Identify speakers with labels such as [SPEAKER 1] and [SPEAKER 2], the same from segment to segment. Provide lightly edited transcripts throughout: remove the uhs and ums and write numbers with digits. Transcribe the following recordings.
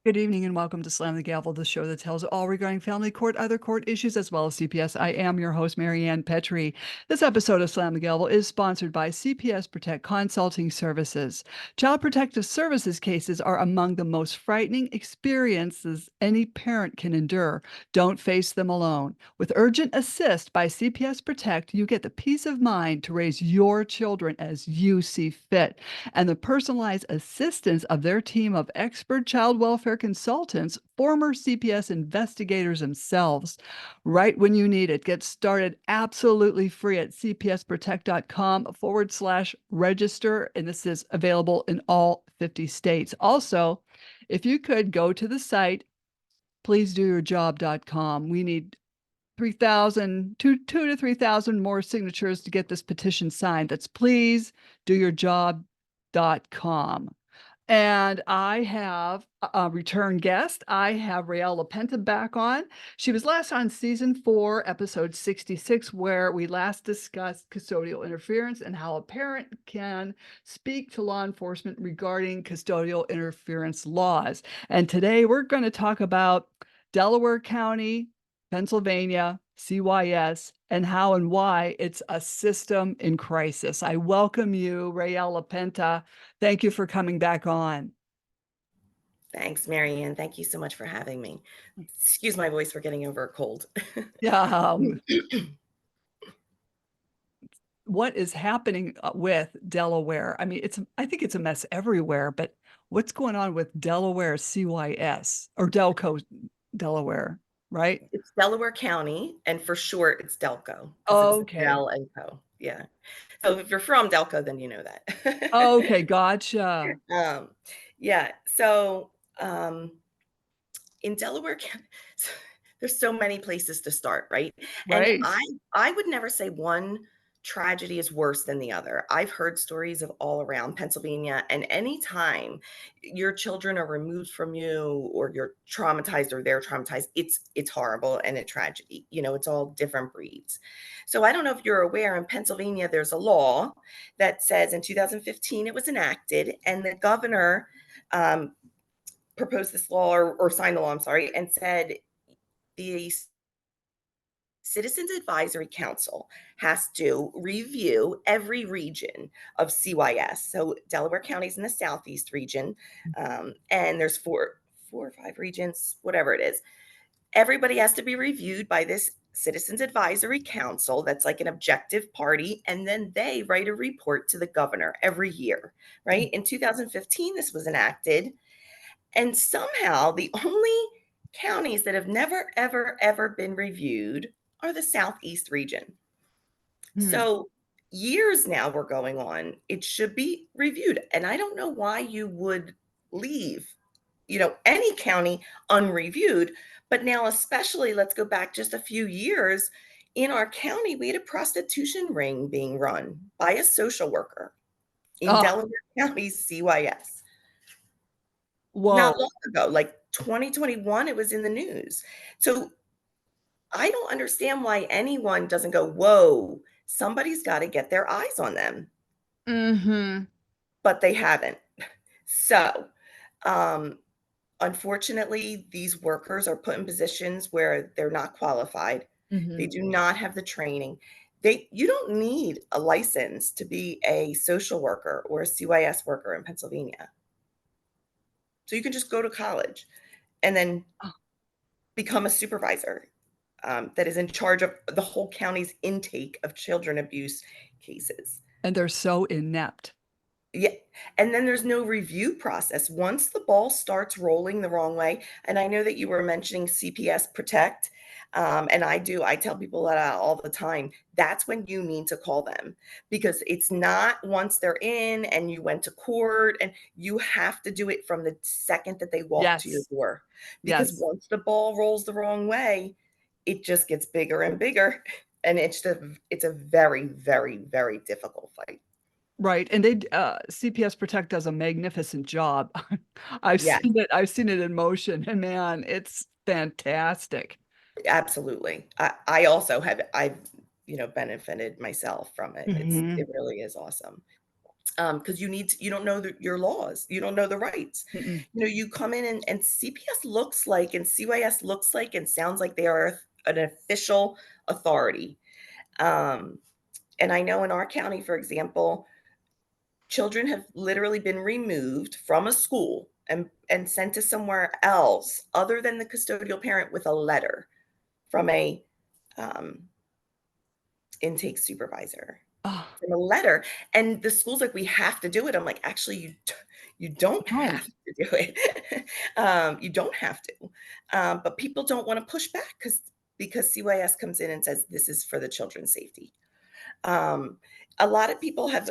[SPEAKER 1] Good evening and welcome to Slam the Gavel, the show that tells all regarding family court, other court issues, as well as CPS. I am your host, Marianne Petrie. This episode of Slam the Gavel is sponsored by CPS Protect Consulting Services. Child Protective Services cases are among the most frightening experiences any parent can endure. Don't face them alone. With Urgent Assist by CPS Protect, you get the peace of mind to raise your children as you see fit and the personalized assistance of their team of expert child welfare consultants, former CPS investigators themselves, right when you need it. Get started absolutely free at cpsprotect.com/register. And this is available in all 50 states. Also, if you could go to the site, pleasedoyourjob.com. We need 2 to 3,000 more signatures to get this petition signed. That's pleasedoyourjob.com. And I have a return guest. I have Rael LaPenta back on. She was last on season 4, episode 66, where we last discussed custodial interference and how a parent can speak to law enforcement regarding custodial interference laws. And today we're going to talk about Delaware County, Pennsylvania, CYS, and how and why it's a system in crisis. I welcome you, Rael LaPenta. Thank you for coming back on.
[SPEAKER 2] Thanks, Marianne. Thank you so much for having me. Excuse my voice for getting over a cold.
[SPEAKER 1] Yeah. What is happening with Delaware? I mean, I think it's a mess everywhere, but what's going on with Delaware CYS or Delco Delaware, right?
[SPEAKER 2] It's Delaware County, and for short, it's Delco because it's
[SPEAKER 1] Okay.
[SPEAKER 2] Del and Co. Yeah. So if you're from Delco, then you know that.
[SPEAKER 1] Okay, gotcha.
[SPEAKER 2] um, yeah. So in Delaware County, there's so many places to start, right? And
[SPEAKER 1] Right.
[SPEAKER 2] I would never say one tragedy is worse than the other. I've heard stories of all around Pennsylvania, and anytime your children are removed from you or you're traumatized or they're traumatized, it's horrible and a tragedy. You know, it's all different breeds. So I don't know if you're aware, in Pennsylvania there's a law that says in 2015 it was enacted, and the governor proposed this law or signed the law, I'm sorry, and said the Citizens Advisory Council has to review every region of CYS. So Delaware County is in the southeast region, and there's four or five regions, whatever it is. Everybody has to be reviewed by this Citizens Advisory Council that's like an objective party, and then they write a report to the governor every year, right? In 2015, this was enacted, and somehow the only counties that have never, ever, ever been reviewed are the Southeast region.
[SPEAKER 1] Hmm.
[SPEAKER 2] So years now we're going on. It should be reviewed. And I don't know why you would leave, any county unreviewed. But now, especially, let's go back just a few years. In our county, we had a prostitution ring being run by a social worker in
[SPEAKER 1] Oh,
[SPEAKER 2] Delaware County, CYS. Not
[SPEAKER 1] whoa.
[SPEAKER 2] long ago, like 2021, it was in the news. So I don't understand why anyone doesn't go, whoa, somebody's got to get their eyes on them,
[SPEAKER 1] Mm-hmm.
[SPEAKER 2] but they haven't. So, um, unfortunately, these workers are put in positions where they're not qualified. They
[SPEAKER 1] Mm-hmm.
[SPEAKER 2] do not have the training. You don't need a license to be a social worker or a CYS worker in Pennsylvania. So you can just go to college and then become a supervisor that is in charge of the whole county's intake of children abuse cases.
[SPEAKER 1] And they're so inept.
[SPEAKER 2] Yeah. And then there's no review process. Once the ball starts rolling the wrong way, and I know that you were mentioning CPS Protect, and I tell people that all the time. That's when you need to call them, because it's not once they're in and you went to court, and you have to do it from the second that they walk to your
[SPEAKER 1] Yes.
[SPEAKER 2] door. Because
[SPEAKER 1] Yes.
[SPEAKER 2] once the ball rolls the wrong way, it just gets bigger and bigger. And it's a very, very, very difficult fight.
[SPEAKER 1] Right, and CPS Protect does a magnificent job.
[SPEAKER 2] Yeah.
[SPEAKER 1] I've seen it in motion, and man, it's fantastic.
[SPEAKER 2] Absolutely. I also have I've benefited myself from it.
[SPEAKER 1] Mhm.
[SPEAKER 2] It really is awesome. because you don't know your laws, you don't know the rights.
[SPEAKER 1] Mm-mm.
[SPEAKER 2] You come in and CPS looks like and CYS looks like and sounds like they are an official authority. Um, and I know in our county, for example, children have literally been removed from a school and sent to somewhere else other than the custodial parent with a letter from a um, intake supervisor.
[SPEAKER 1] Oh,
[SPEAKER 2] From a letter, and the school's like, "We have to do it." I'm like, "Actually, you don't have
[SPEAKER 1] don't.
[SPEAKER 2] to do it. You don't have to." But people don't wanna push back because CYS comes in and says, "This is for the children's safety." Um, a lot of people have,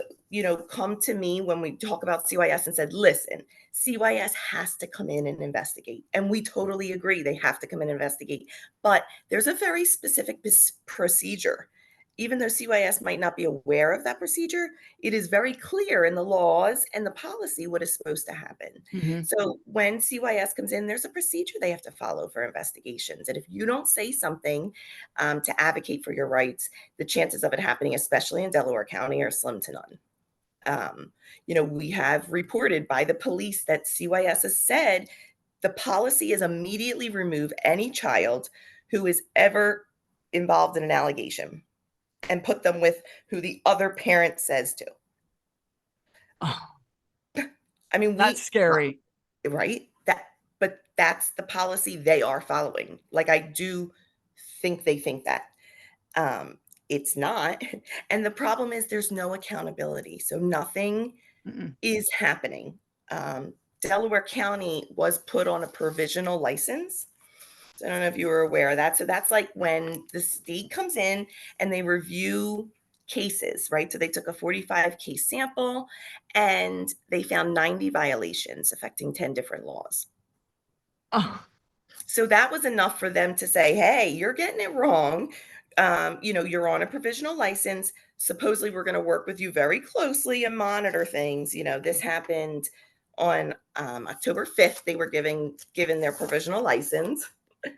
[SPEAKER 2] come to me when we talk about CYS and said, "Listen, CYS has to come in and investigate." And we totally agree, they have to come in and investigate. But there's a very specific procedure. Even though CYS might not be aware of that procedure, it is very clear in the laws and the policy what is supposed to happen.
[SPEAKER 1] Mhm.
[SPEAKER 2] So when CYS comes in, there's a procedure they have to follow for investigations. And if you don't say something to advocate for your rights, the chances of it happening, especially in Delaware County, are slim to none. We have reported by the police that CYS has said the policy is immediately remove any child who is ever involved in an allegation and put them with who the other parent says to.
[SPEAKER 1] Oh,
[SPEAKER 2] I mean,
[SPEAKER 1] that's scary.
[SPEAKER 2] right? But that's the policy they are following. Like, I do think they think that. Um, it's not. And the problem is there's no accountability. So nothing
[SPEAKER 1] Mm-mm.
[SPEAKER 2] is happening. Um, Delaware County was put on a provisional license. So I don't know if you were aware of that. So that's like when the state comes in and they review cases, right? So they took a 45 case sample and they found 90 violations affecting 10 different laws.
[SPEAKER 1] Oh,
[SPEAKER 2] So that was enough for them to say, "Hey, you're getting it wrong. You're on a provisional license. Supposedly, we're going to work with you very closely and monitor things." This happened on October 5th. They were given their provisional license,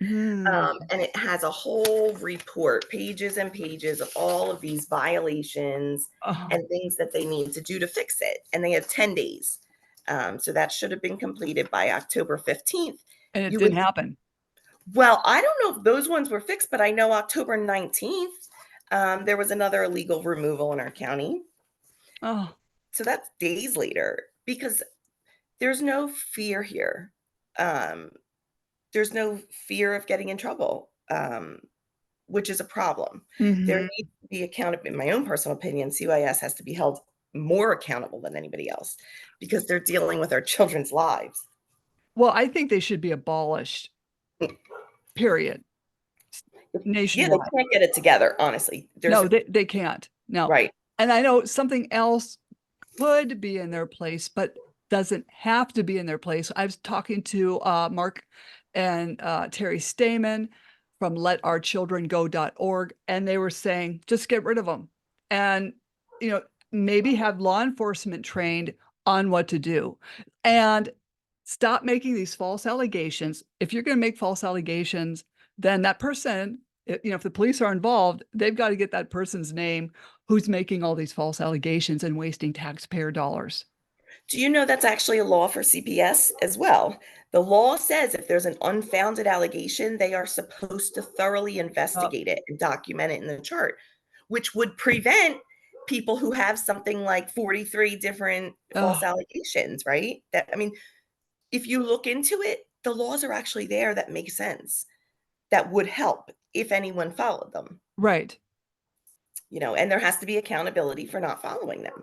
[SPEAKER 1] mm.
[SPEAKER 2] and it has a whole report, pages and pages of all of these violations
[SPEAKER 1] Oh,
[SPEAKER 2] and things that they need to do to fix it. And they have 10 days. So that should have been completed by October 15th.
[SPEAKER 1] and it
[SPEAKER 2] You
[SPEAKER 1] didn't
[SPEAKER 2] would
[SPEAKER 1] happen.
[SPEAKER 2] well, I don't know if those ones were fixed, but I know October 19th, there was another illegal removal in our county.
[SPEAKER 1] Oh,
[SPEAKER 2] So that's days later because there's no fear here. Um, there's no fear of getting in trouble, which is a problem. There
[SPEAKER 1] mhm.
[SPEAKER 2] needs to be accountability. In my own personal opinion, CYS has to be held more accountable than anybody else because they're dealing with our children's lives.
[SPEAKER 1] Well, I think they should be abolished, period,
[SPEAKER 2] Yeah, they
[SPEAKER 1] nationwide.
[SPEAKER 2] can't get it together, honestly.
[SPEAKER 1] No, they can't. No.
[SPEAKER 2] Right.
[SPEAKER 1] And I know something else could be in their place, but doesn't have to be in their place. I was talking to Mark and Terry Stamen from letourchildrengo.org, and they were saying just get rid of them, and maybe have law enforcement trained on what to do, and stop making these false allegations. If you're going to make false allegations, then that person, if the police are involved, they've got to get that person's name who's making all these false allegations and wasting taxpayer dollars.
[SPEAKER 2] Do you know that's actually a law for CPS as well? The law says if there's an unfounded allegation, they are supposed to thoroughly
[SPEAKER 1] Uh,
[SPEAKER 2] investigate it and document it in the chart, which would prevent people who have something like 43 different false
[SPEAKER 1] oh,
[SPEAKER 2] allegations, right? That I mean, if you look into it, the laws are actually there that make sense, that would help if anyone followed them,
[SPEAKER 1] right.
[SPEAKER 2] and there has to be accountability for not following them.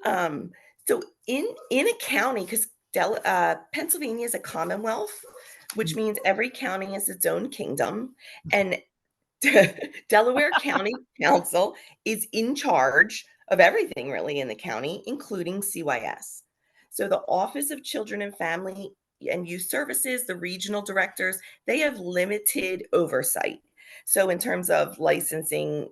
[SPEAKER 2] Um, so in a county, because Pennsylvania is a commonwealth, which
[SPEAKER 1] Mm.
[SPEAKER 2] means every county is its own kingdom, and Delaware County Council is in charge of everything really in the county, including CYS. So the Office of Children and Family and Youth Services, the regional directors, they have limited oversight. So in terms of licensing,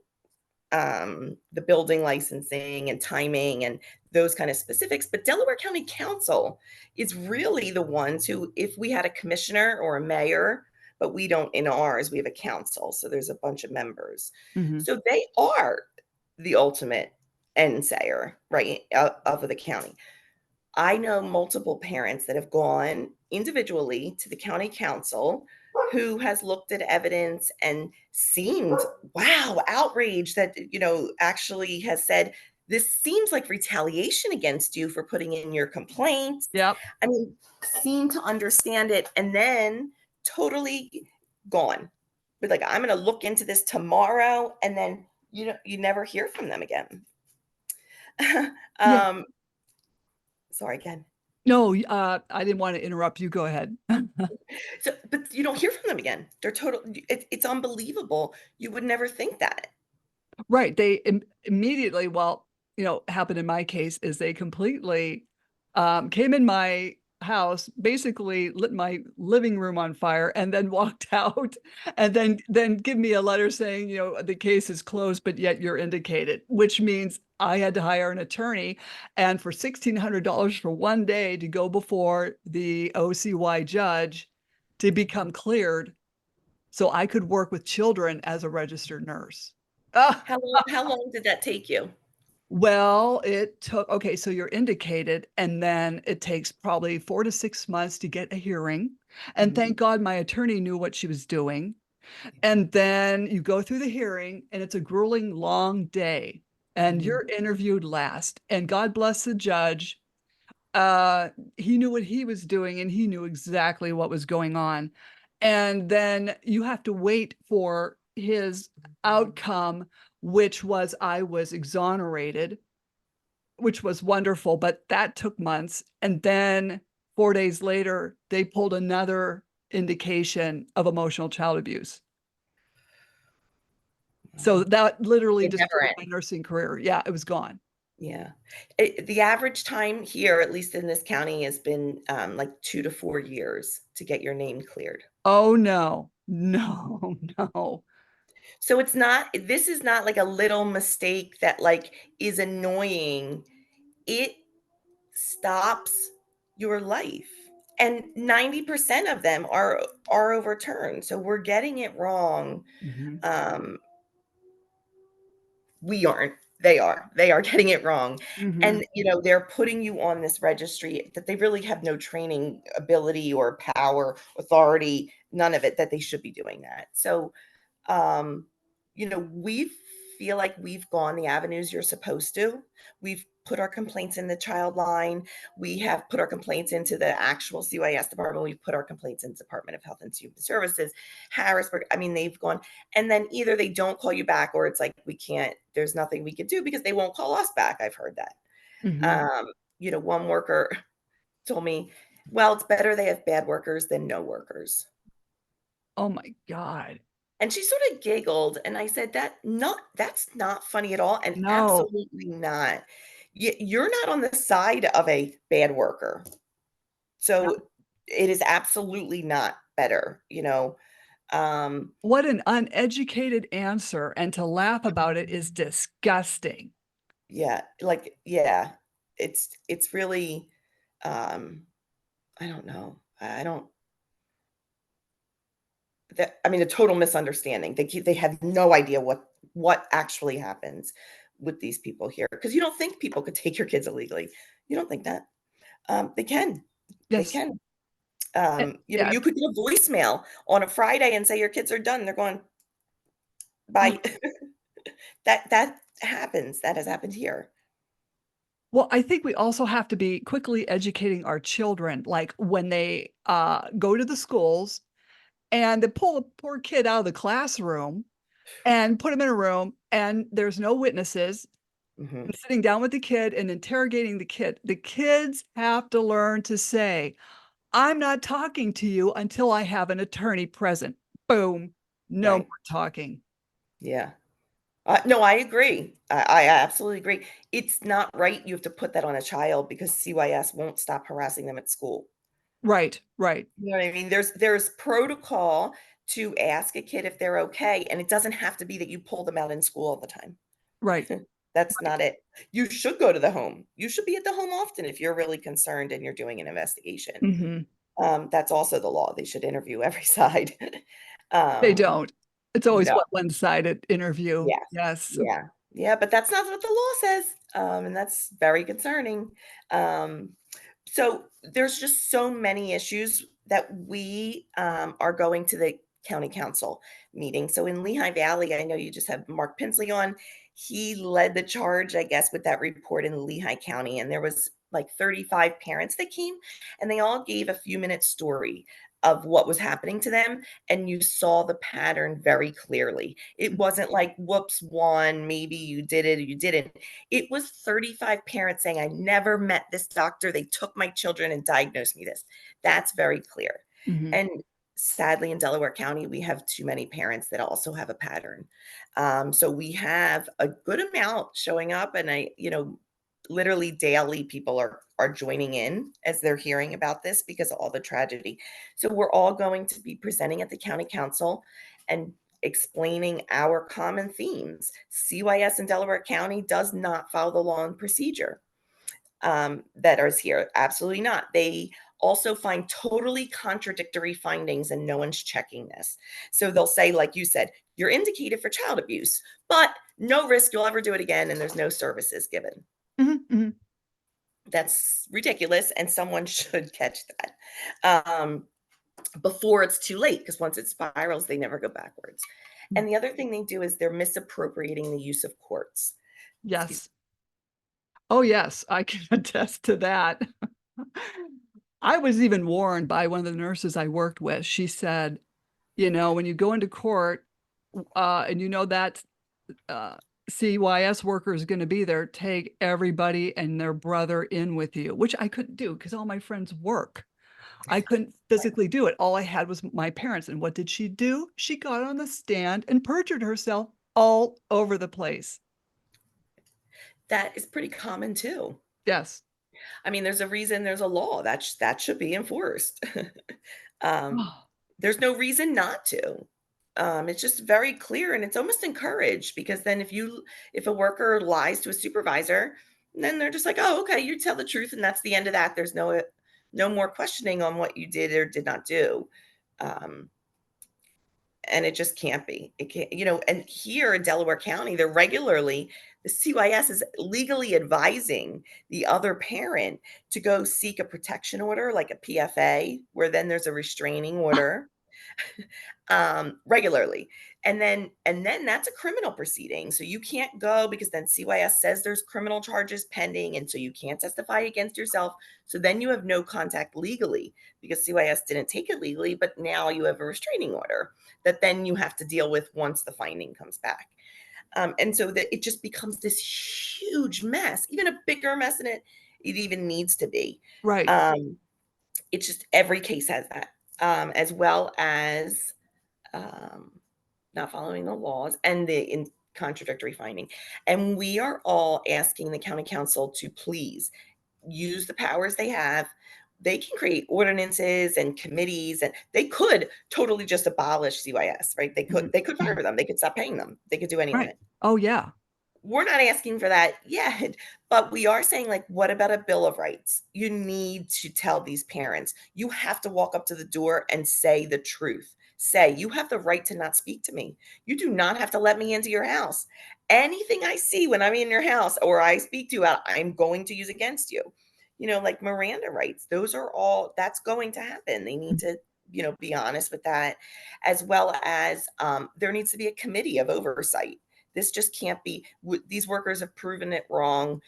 [SPEAKER 2] the building licensing and timing and those kind of specifics. But Delaware County Council is really the ones who, if we had a commissioner or a mayor, but we don't in ours, we have a council. So there's a bunch of members.
[SPEAKER 1] Mhm.
[SPEAKER 2] So they are the ultimate. end sayer, right, of the county. I know multiple parents that have gone individually to the county council who has looked at evidence and seemed, wow, outraged that, actually has said, this seems like retaliation against you for putting in your complaint.
[SPEAKER 1] Yep.
[SPEAKER 2] I mean, seem to understand it and then totally gone. But like, I'm going to look into this tomorrow. And then, you never hear from them again.
[SPEAKER 1] Yeah.
[SPEAKER 2] um, Sorry again.
[SPEAKER 1] No, I didn't want to interrupt you. Go ahead.
[SPEAKER 2] So, but you don't hear from them again. They're total. It's unbelievable. You would never think that.
[SPEAKER 1] Right. They immediately, well, happened in my case is they completely came in my house, basically lit my living room on fire, and then walked out, and then give me a letter saying, the case is closed, but yet you're indicated, which means I had to hire an attorney, and for $1,600 for one day to go before the OCY judge to become cleared, so I could work with children as a registered nurse. Ah,
[SPEAKER 2] How long did that take you?
[SPEAKER 1] well, it took, okay, so you're indicated, and then it takes probably 4 to 6 months to get a hearing. And
[SPEAKER 2] Mhm.
[SPEAKER 1] thank God my attorney knew what she was doing. And then you go through the hearing, and it's a grueling, long day, and
[SPEAKER 2] Mhm.
[SPEAKER 1] you're interviewed last. And God bless the judge. He knew what he was doing, and he knew exactly what was going on. And then you have to wait for his outcome, which was I was exonerated, which was wonderful, but that took months. And then 4 days later, they pulled another indication of emotional child abuse. So that literally
[SPEAKER 2] It never
[SPEAKER 1] destroyed my
[SPEAKER 2] ends.
[SPEAKER 1] nursing career. Yeah, it was gone.
[SPEAKER 2] Yeah. The average time here, at least in this county, has been like 2 to 4 years to get your name cleared.
[SPEAKER 1] Oh no, no, no.
[SPEAKER 2] So it's not. This is not like a little mistake that like is annoying. It stops your life. And 90% of them are overturned. So we're getting it wrong.
[SPEAKER 1] Mhm.
[SPEAKER 2] Um, we aren't. They are. They are getting it wrong.
[SPEAKER 1] Mhm.
[SPEAKER 2] And they're putting you on this registry that they really have no training ability or power, authority, none of it that they should be doing that. So um, we feel like we've gone the avenues you're supposed to. We've put our complaints in the child line. We have put our complaints into the actual CYS department. We've put our complaints in the Department of Health and Human Services, Harrisburg. I mean, they've gone, and then either they don't call you back or it's like, we can't, there's nothing we can do because they won't call us back. I've heard that.
[SPEAKER 1] Mhm.
[SPEAKER 2] Um, one worker told me, well, it's better they have bad workers than no workers.
[SPEAKER 1] Oh my God.
[SPEAKER 2] And she sort of giggled, and I said, That's not funny at all, and
[SPEAKER 1] No.
[SPEAKER 2] absolutely not. You're not on the side of a bad worker, so it is absolutely not better. Um,
[SPEAKER 1] What an uneducated answer, and to laugh about it is disgusting.
[SPEAKER 2] yeah, like, yeah, it's really, um, I don't know. I don't that I mean, a total misunderstanding. They have no idea what actually happens with these people here because you don't think people could take your kids illegally. You don't think that. They can. They
[SPEAKER 1] Yes.
[SPEAKER 2] can.
[SPEAKER 1] Yeah.
[SPEAKER 2] You could get a voicemail on a Friday and say your kids are done. They're going,
[SPEAKER 1] Mm.
[SPEAKER 2] "Bye." That happens. That has happened here.
[SPEAKER 1] Well, I think we also have to be quickly educating our children, like when they go to the schools and they pull a poor kid out of the classroom and put him in a room, and there's no witnesses,
[SPEAKER 2] Mhm.
[SPEAKER 1] and sitting down with the kid and interrogating the kid. The kids have to learn to say, I'm not talking to you until I have an attorney present. Boom. No more
[SPEAKER 2] Right.
[SPEAKER 1] talking.
[SPEAKER 2] Yeah. No, I agree. I absolutely agree. It's not right. You have to put that on a child because CYS won't stop harassing them at school.
[SPEAKER 1] Right, right,
[SPEAKER 2] You know what I mean? There's protocol to ask a kid if they're okay, and it doesn't have to be that you pull them out in school all the time.
[SPEAKER 1] right,
[SPEAKER 2] That's
[SPEAKER 1] right.
[SPEAKER 2] not it. You should go to the home. You should be at the home often if you're really concerned and you're doing an investigation.
[SPEAKER 1] Mhm.
[SPEAKER 2] That's also the law. They should interview every side.
[SPEAKER 1] They
[SPEAKER 2] Um,
[SPEAKER 1] don't. It's always
[SPEAKER 2] no.
[SPEAKER 1] one-sided interview.
[SPEAKER 2] Yes.
[SPEAKER 1] Yes.
[SPEAKER 2] Yeah. Yeah, but that's not what the law says, and that's very concerning. Um, so there's just so many issues that we are going to the county council meeting. So in Lehigh Valley, I know you just have Mark Pinsley on. He led the charge, I guess, with that report in Lehigh County, and there was like 35 parents that came, and they all gave a few minute story of what was happening to them, and you saw the pattern very clearly. It wasn't like, whoops, one, maybe you did it or you didn't. It was 35 parents saying, I never met this doctor. They took my children and diagnosed me this. That's very clear.
[SPEAKER 1] Mhm.
[SPEAKER 2] And sadly, in Delaware County, we have too many parents that also have a pattern. So we have a good amount showing up, and literally daily people are joining in as they're hearing about this because of all the tragedy. So we're all going to be presenting at the county council and explaining our common themes. CYS in Delaware County does not follow the law and procedure that is here. Absolutely not. They also find totally contradictory findings, and no one's checking this. So they'll say, like you said, you're indicated for child abuse, but no risk you'll ever do it again, and there's no services given.
[SPEAKER 1] Mhm, mhm.
[SPEAKER 2] That's ridiculous, and someone should catch that. Before it's too late, because once it spirals, they never go backwards.
[SPEAKER 1] Mm.
[SPEAKER 2] And the other thing they do is they're misappropriating the use of courts. Excuse
[SPEAKER 1] Yes. Oh, yes, I can attest to that. I was even warned by one of the nurses I worked with. She said, when you go into court, and that uh, CYS worker is going to be there, take everybody and their brother in with you, which I couldn't do because all my friends work. I couldn't physically do it. All I had was my parents. And what did she do? She got on the stand and perjured herself all over the place.
[SPEAKER 2] that is pretty common too.
[SPEAKER 1] Yes.
[SPEAKER 2] I mean, there's a reason there's a law that should be enforced. um,
[SPEAKER 1] Oh,
[SPEAKER 2] there's no reason not to. It's just very clear, and it's almost encouraged because then if a worker lies to a supervisor, then they're just like, oh, okay, you tell the truth, and that's the end of that. There's no more questioning on what you did or did not do. Um, and it just can't be. It can't, and here in Delaware County, the CYS is legally advising the other parent to go seek a protection order, like a PFA, where then there's a restraining order regularly. And then that's a criminal proceeding. So you can't go because then CYS says there's criminal charges pending. And so you can't testify against yourself. So then you have no contact legally because CYS didn't take it legally, but now you have a restraining order that then you have to deal with once the finding comes back. And so that it just becomes this huge mess, even a bigger mess than it even needs to be.
[SPEAKER 1] right.
[SPEAKER 2] Um, it's just every case has that, as well as um, not following the laws and the contradictory finding. And we are all asking the county council to please use the powers they have. They can create ordinances and committees, and they could totally just abolish CYS, right? They could
[SPEAKER 1] Mhm,
[SPEAKER 2] they could
[SPEAKER 1] mhm.
[SPEAKER 2] fire them. They could stop paying them. They could do any of
[SPEAKER 1] Right.
[SPEAKER 2] it.
[SPEAKER 1] Oh, yeah.
[SPEAKER 2] We're not asking for that yet, but we are saying, like, what about a bill of rights? You need to tell these parents. You have to walk up to the door and say the truth. Say, you have the right to not speak to me. You do not have to let me into your house. Anything I see when I'm in your house or I speak to you, I'm going to use against you. Like Miranda rights, those are all that's going to happen. They need to, be honest with that, as well as there needs to be a committee of oversight. This just can't be. These workers have proven it wrong,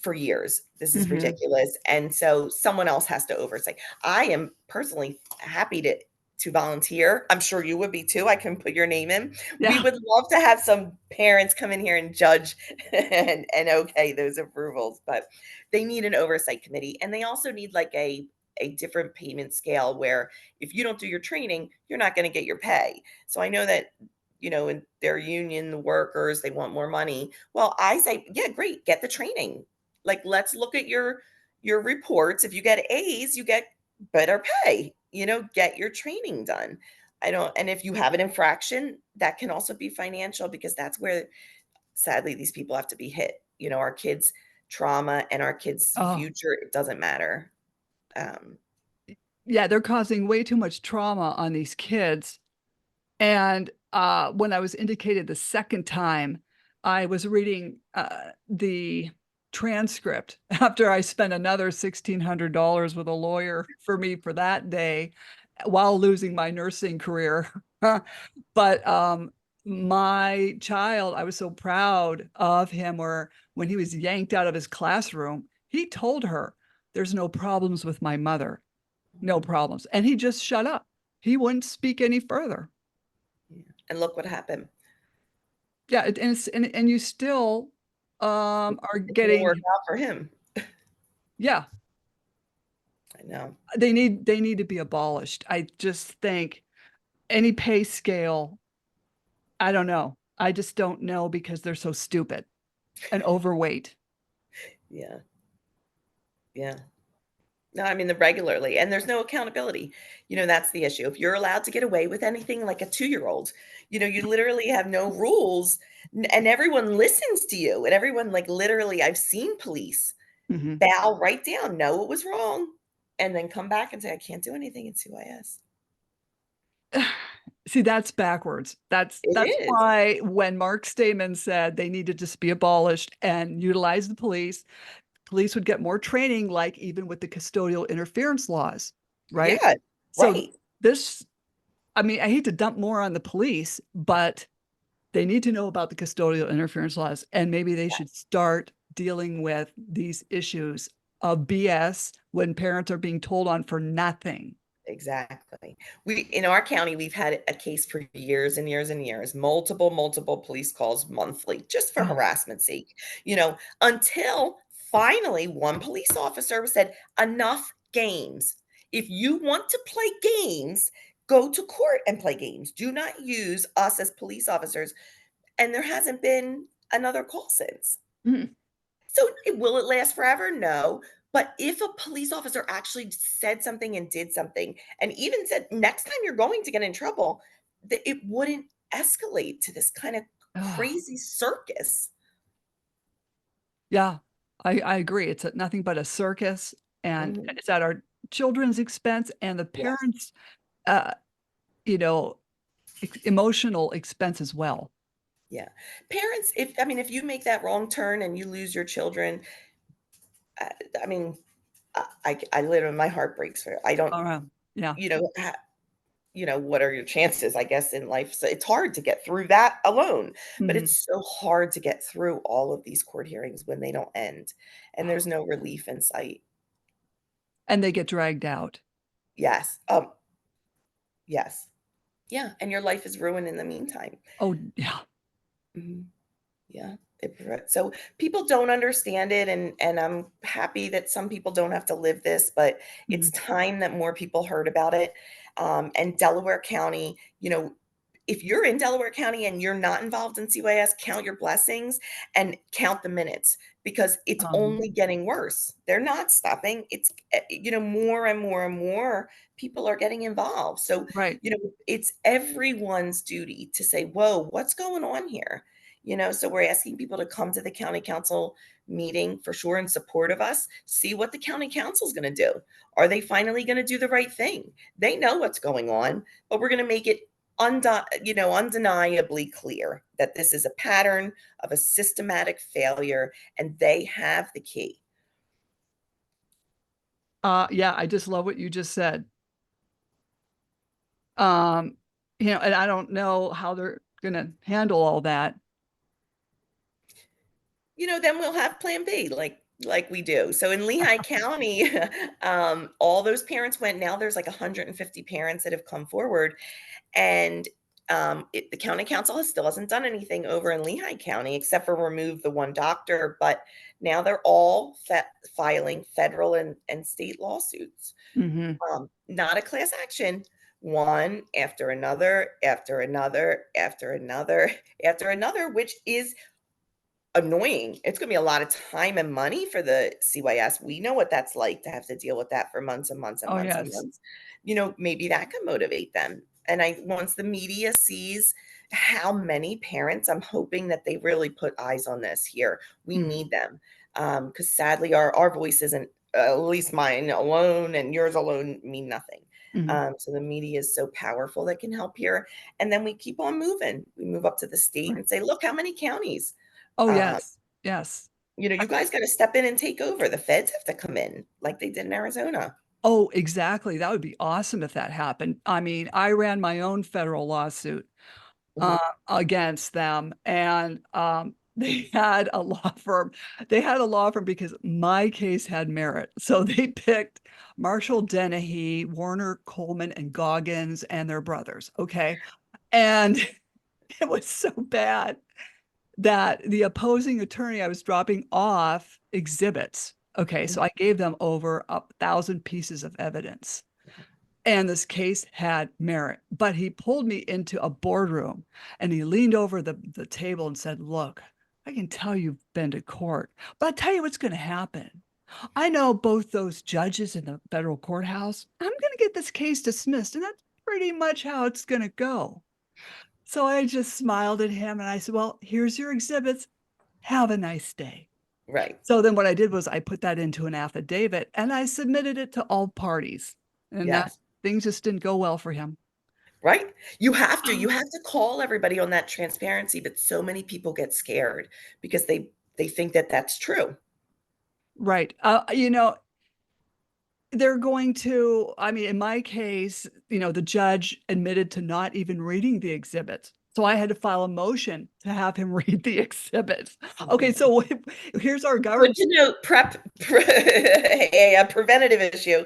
[SPEAKER 2] for years. This is
[SPEAKER 1] Mhm.
[SPEAKER 2] ridiculous, and so someone else has to oversight. I am personally happy to volunteer. I'm sure you would be too. I can put your name in. We
[SPEAKER 1] Yeah.
[SPEAKER 2] would love to have some parents come in here and judge and okay those approvals, but they need an oversight committee, and they also need like a different payment scale where if you don't do your training, you're not going to get your pay. So I know that in their union workers, they want more money. Well, I say, yeah, great, get the training. Like, let's look at your reports. If you get A's, you get better pay. Get your training done. I don't, and if you have an infraction, that can also be financial because that's where sadly these people have to be hit. Our kids' trauma and our kids'
[SPEAKER 1] Oh,
[SPEAKER 2] future, it doesn't matter. Um,
[SPEAKER 1] yeah, they're causing way too much trauma on these kids. And when I was indicated the second time, I was reading the transcript after I spent another $1,600 with a lawyer for me for that day while losing my nursing career. But my child, I was so proud of him, where when he was yanked out of his classroom, he told her, "There's no problems with my mother, no problems." And he just shut up. He wouldn't speak any further.
[SPEAKER 2] Yeah. And look what happened.
[SPEAKER 1] Yeah, and you still are
[SPEAKER 2] It didn't work
[SPEAKER 1] getting,
[SPEAKER 2] out for him.
[SPEAKER 1] yeah,
[SPEAKER 2] I know.
[SPEAKER 1] they need to be abolished. I just think any pay scale, I don't know. I just don't know because they're so stupid and overweight.
[SPEAKER 2] Yeah. Yeah. No, I mean, the regularly, and there's no accountability. That's the issue. If you're allowed to get away with anything like a 2-year-old, you literally have no rules, and everyone listens to you, and everyone, like, literally, I've seen police
[SPEAKER 1] Mhm.
[SPEAKER 2] bow right down, know it was wrong, and then come back and say, "I can't do anything in CYS."
[SPEAKER 1] See, that's backwards.
[SPEAKER 2] It
[SPEAKER 1] That's
[SPEAKER 2] is.
[SPEAKER 1] why when Mark Stamen said they need to just be abolished and utilize the police would get more training, like even with the custodial interference laws, right?
[SPEAKER 2] Yeah,
[SPEAKER 1] So
[SPEAKER 2] right.
[SPEAKER 1] this, I mean, I hate to dump more on the police, but they need to know about the custodial interference laws, and maybe they should start dealing with these issues of BS when parents are being told on for nothing.
[SPEAKER 2] Exactly. We in our county, we've had a case for years and years and years, multiple police calls monthly just for
[SPEAKER 1] Oh,
[SPEAKER 2] harassment's sake, until finally one police officer said, "Enough games. If you want to play games, go to court and play games. Do not use us as police officers." And there hasn't been another call since.
[SPEAKER 1] mm,
[SPEAKER 2] So, will it last forever? No. But if a police officer actually said something and did something, and even said, "Next time you're going to get in trouble," that it wouldn't escalate to this kind of
[SPEAKER 1] oh,
[SPEAKER 2] crazy circus.
[SPEAKER 1] yeah, I agree. It's nothing but a circus, and
[SPEAKER 2] Mhm.
[SPEAKER 1] it's at our children's expense and the
[SPEAKER 2] Yes.
[SPEAKER 1] parents' uh, you know, emotional expense as well.
[SPEAKER 2] Yeah. Parents, if you make that wrong turn and you lose your children, I I mean, I literally my heart breaks for I don't,
[SPEAKER 1] Yeah.
[SPEAKER 2] you know, what are your chances, I guess, in life? So it's hard to get through that alone, but
[SPEAKER 1] Mhm.
[SPEAKER 2] it's so hard to get through all of these court hearings when they don't end and there's no relief in sight.
[SPEAKER 1] And they get dragged out.
[SPEAKER 2] Yes. Yes. Yeah. And your life is ruined in the meantime.
[SPEAKER 1] Oh, yeah.
[SPEAKER 2] Mhm. Yeah. So people don't understand it, and I'm happy that some people don't have to live this, but it's
[SPEAKER 1] Mhm.
[SPEAKER 2] time that more people heard about it. And Delaware County, if you're in Delaware County and you're not involved in CYS, count your blessings and count the minutes because it's
[SPEAKER 1] Um,
[SPEAKER 2] only getting worse. They're not stopping. It's, more and more and more people are getting involved. So,
[SPEAKER 1] right.
[SPEAKER 2] it's everyone's duty to say, whoa, what's going on here? So we're asking people to come to the county council meeting for sure in support of us, see what the county council is going to do. Are they finally going to do the right thing? They know what's going on, but we're going to make it undeniably clear that this is a pattern of a systematic failure and they have the key.
[SPEAKER 1] Yeah, I just love what you just said. Um, and I don't know how they're gonna handle all that.
[SPEAKER 2] Then we'll have plan B like we do. So in Lehigh County, all those parents went. Now there's like 150 parents that have come forward. And the county council still hasn't done anything over in Lehigh County except for remove the one doctor. But now they're all filing federal and state lawsuits.
[SPEAKER 1] Mhm.
[SPEAKER 2] Not a class action. One after another, after another, after another, after another, which is annoying. It's going to be a lot of time and money for the CYS. We know what that's like to have to deal with that for months and months and
[SPEAKER 1] Oh,
[SPEAKER 2] months and
[SPEAKER 1] yes.
[SPEAKER 2] months. Maybe that could motivate them. And once the media sees how many parents, I'm hoping that they really put eyes on this here. We
[SPEAKER 1] Mhm.
[SPEAKER 2] need them. Because sadly, our voice isn't, at least mine alone and yours alone mean nothing.
[SPEAKER 1] Mhm.
[SPEAKER 2] So the media is so powerful that can help here. And then we keep on moving. We move up to the state
[SPEAKER 1] Right.
[SPEAKER 2] and say, look how many counties.
[SPEAKER 1] Oh,
[SPEAKER 2] Um,
[SPEAKER 1] yes. Yes.
[SPEAKER 2] you guys got to step in and take over. The feds have to come in like they did in Arizona.
[SPEAKER 1] Oh, exactly. That would be awesome if that happened. I mean, I ran my own federal lawsuit
[SPEAKER 2] Mhm.
[SPEAKER 1] against them, and they had a law firm. They had a law firm because my case had merit. So they picked Marshall Dennehy, Warner Coleman, and Goggins and their brothers. Okay. And it was so bad that the opposing attorney, I was dropping off exhibits. Okay. So I gave them over 1,000 pieces of evidence. And this case had merit, but he pulled me into a boardroom and he leaned over the table and said, "Look, I can tell you've been to court, but I'll tell you what's going to happen. I know both those judges in the federal courthouse. I'm going to get this case dismissed, and that's pretty much how it's going to go." So I just smiled at him and I said, "Well, here's your exhibits. Have a nice day."
[SPEAKER 2] Right.
[SPEAKER 1] So then what I did was I put that into an affidavit and I submitted it to all parties. And that
[SPEAKER 2] Yes.
[SPEAKER 1] things just didn't go well for him.
[SPEAKER 2] Right? You have to call everybody on that transparency, but so many people get scared because they think that that's true.
[SPEAKER 1] Right. They're going to, I mean, in my case, the judge admitted to not even reading the exhibits. So I had to file a motion to have him read the exhibits. Okay,
[SPEAKER 2] Mhm.
[SPEAKER 1] so here's our
[SPEAKER 2] Good
[SPEAKER 1] government.
[SPEAKER 2] to know, a preventative issue.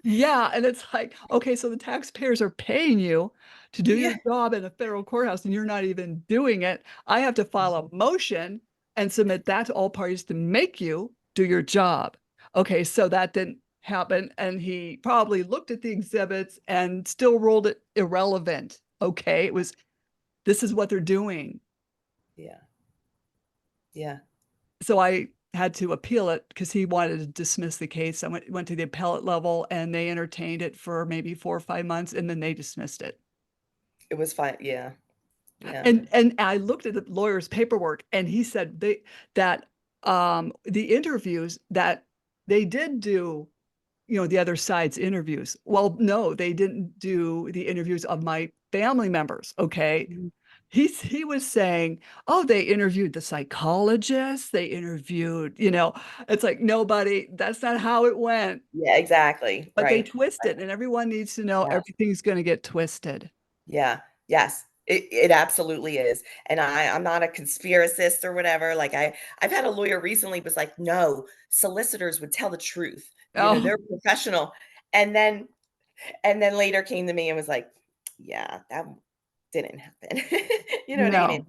[SPEAKER 1] Yeah, and it's like, okay, so the taxpayers are paying you to do your
[SPEAKER 2] Yeah.
[SPEAKER 1] job in a federal courthouse and you're not even doing it. I have to file a motion and submit that to all parties to make you do your job. Okay, so that didn't happen. And he probably looked at the exhibits and still ruled it irrelevant. Okay, this is what they're doing.
[SPEAKER 2] Yeah. Yeah.
[SPEAKER 1] So I had to appeal it because he wanted to dismiss the case. I went to the appellate level and they entertained it for maybe 4 or 5 months and then they dismissed it.
[SPEAKER 2] It was fine. Yeah. Yeah.
[SPEAKER 1] And I looked at the lawyer's paperwork and he said that the interviews that they did do, the other side's interviews. Well, no, they didn't do the interviews of my family members. Okay.
[SPEAKER 2] Mhm.
[SPEAKER 1] He was saying, "Oh, they interviewed the psychologist, they interviewed," it's like, nobody, that's not how it went.
[SPEAKER 2] Yeah, exactly.
[SPEAKER 1] But they
[SPEAKER 2] Right.
[SPEAKER 1] twist it, and everyone needs to know
[SPEAKER 2] Yes.
[SPEAKER 1] everything's gonna get twisted.
[SPEAKER 2] Yeah. Yes. It absolutely is. And I'm not a conspiracist or whatever. Like I've had a lawyer recently was like, no, solicitors would tell the truth.
[SPEAKER 1] Oh,
[SPEAKER 2] They're professional. And then later came to me and was like, yeah, that didn't happen. You know what I mean?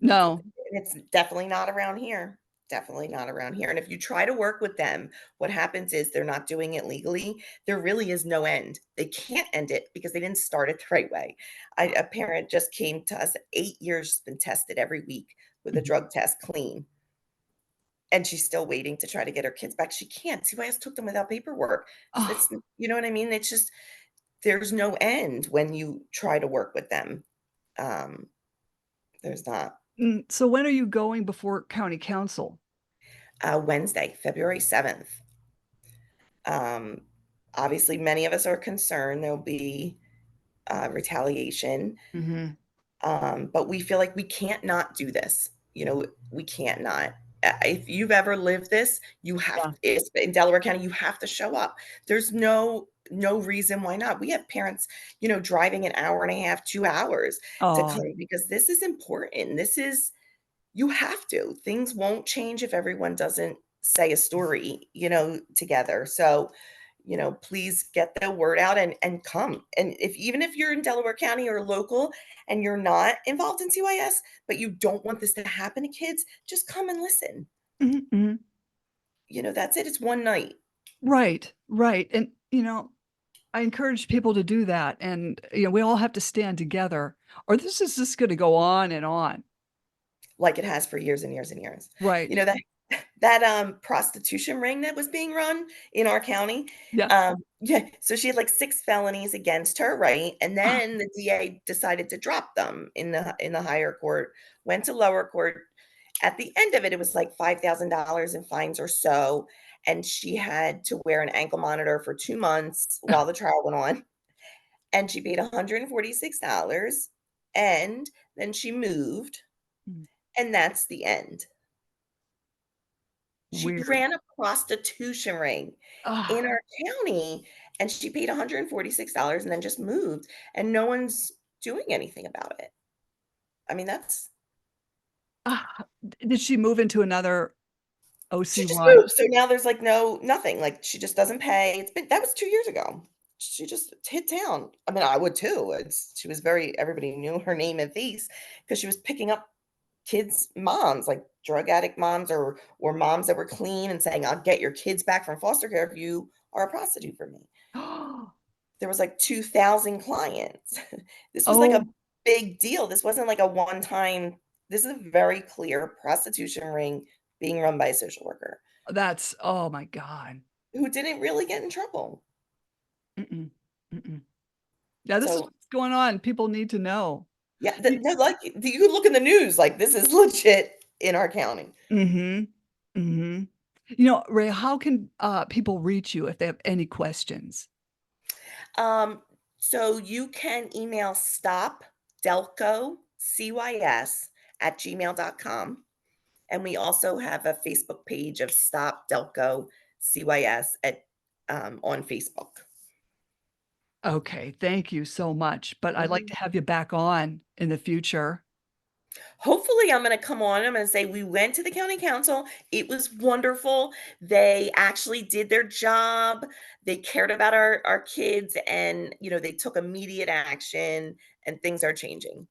[SPEAKER 1] no. No.
[SPEAKER 2] It's definitely not around here. Definitely not around here. And if you try to work with them, what happens is they're not doing it legally. There really is no end. They can't end it because they didn't start it the right way. A parent just came to us, 8 years, been tested every week with a
[SPEAKER 1] Mhm.
[SPEAKER 2] drug test clean. And she's still waiting to try to get her kids back. She can't. CYS took them without paperwork.
[SPEAKER 1] Oh,
[SPEAKER 2] It's, you know what I mean? It's just, there's no end when you try to work with them. Um, there's not.
[SPEAKER 1] so when are you going before county council?
[SPEAKER 2] Wednesday, February 7th. Um, Obviously, many of us are concerned there'll be retaliation,
[SPEAKER 1] Mhm.
[SPEAKER 2] but we feel like we can't not do this. We can't not. If you've ever lived this, you have
[SPEAKER 1] Yeah.
[SPEAKER 2] in Delaware County, you have to show up. There's no reason why not. We have parents, driving an hour and a half, 2 hours to
[SPEAKER 1] Oh,
[SPEAKER 2] come because this is important. This is You have to. Things won't change if everyone doesn't say a story, together. So, please get the word out and come. And even if you're in Delaware County or local and you're not involved in CYS, but you don't want this to happen to kids, just come and listen.
[SPEAKER 1] mhm, mhm.
[SPEAKER 2] That's it. It's one night.
[SPEAKER 1] Right, right, and, I encourage people to do that, and, we all have to stand together, or this is just gonna go on and on.
[SPEAKER 2] Like it has for years and years and years. You
[SPEAKER 1] Right.
[SPEAKER 2] know, that that prostitution ring that was being run in our county,
[SPEAKER 1] Yes.
[SPEAKER 2] yeah, so she had, like, 6 felonies against her, right? And then the DA decided to drop them in the higher court, went to lower court. At the end of it, it was, like, $5,000 in fines or so, and she had to wear an ankle monitor for 2 months while the trial went on, and she paid $146, and then she moved,
[SPEAKER 1] Mm.
[SPEAKER 2] and that's the end. She
[SPEAKER 1] Weird.
[SPEAKER 2] ran a prostitution ring in
[SPEAKER 1] Ah,
[SPEAKER 2] our county, and she paid $146 and then just moved, and no one's doing anything about it. I mean, that's
[SPEAKER 1] did she move into another
[SPEAKER 2] she just
[SPEAKER 1] OCY?
[SPEAKER 2] moved, so now there's, like, nothing, like, she just doesn't pay. It's been that was 2 years ago. She just hit town. I mean, I would too. It's she was very everybody knew her name and face because she was picking up kids' moms, like drug addict moms or moms that were clean and saying, "I'll get your kids back from foster care if you are a prostitute for me." There was, like, 2,000 clients. This was, like, a
[SPEAKER 1] Oh,
[SPEAKER 2] big deal. This wasn't, like, a one-time this is a very clear prostitution ring being run by a social worker
[SPEAKER 1] that's oh my God.
[SPEAKER 2] who didn't really get in trouble.
[SPEAKER 1] Mm-mm, mm-mm. Yeah, this is
[SPEAKER 2] So,
[SPEAKER 1] what's going on. People need to know.
[SPEAKER 2] yeah, no, like, you could look in the news, like, this is legit in our county.
[SPEAKER 1] Mhm. Mhm. Ray, how can, people reach you if they have any questions?
[SPEAKER 2] Um, so you can email stopdelcocys@gmail.com, and we also have a Facebook page of Stop Delco CYS on Facebook.
[SPEAKER 1] Okay, thank you so much, but I'd like
[SPEAKER 2] Mhm.
[SPEAKER 1] to have you back on in the future.
[SPEAKER 2] Hopefully, I'm gonna come on, I'm gonna say, "We went to the county council, it was wonderful, they actually did their job, they cared about our kids, and, they took immediate action, and things are changing."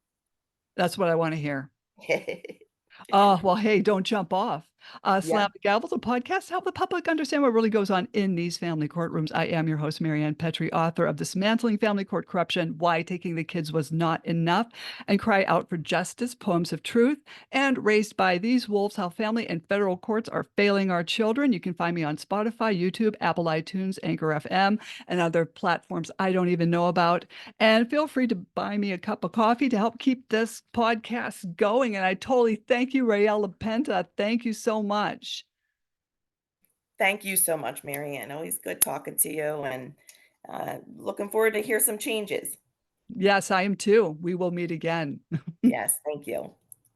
[SPEAKER 1] That's what I wanna hear. Oh, well, hey, don't jump off.
[SPEAKER 2] Yeah.
[SPEAKER 1] Slam the Gavel, the podcast to help the public understand what really goes on in these family courtrooms. I am your host, Marianne Petrie, author of Dismantling Family Court Corruption, Why Taking the Kids Was Not Enough, and Cry Out for Justice, Poems of Truth, and Raised by These Wolves, How Family and Federal Courts Are Failing Our Children. You can find me on Spotify, YouTube, Apple iTunes, Anchor FM, and other platforms I don't even know about. And feel free to buy me a cup of coffee to help keep this podcast going. And I totally thank you, Rael LaPenta. Thank you so much.
[SPEAKER 2] Thank you so much, Marianne. Always good talking to you and looking forward to hear some changes.
[SPEAKER 1] Yes, I am too. We will meet again.
[SPEAKER 2] Yes, thank you.